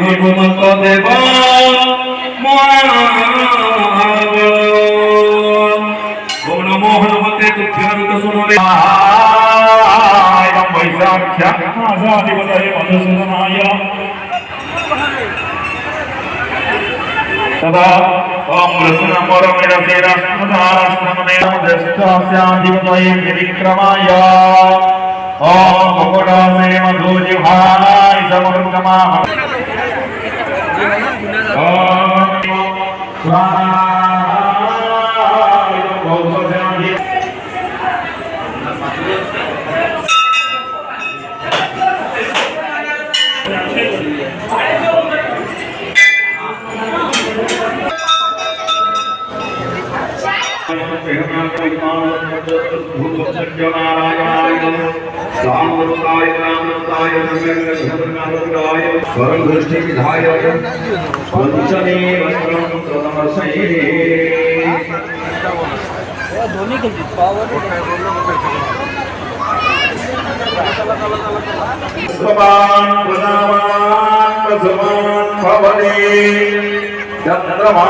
হনুমন্ত দেব ওম নমো হনুমতে তুভ্যারুত সুনরে বৈশাখ্যা আজাধিপতয়ে মধুসূদনায় तदा ओम रसुनमरमेरसेरास्मदारास्ममेरस्याधिपतये विक्रमाय ओम मुकुटासे मधुजिह्वाय समृद्धमाः ओम स्वाहाय भौसस्याधि चंद्रमा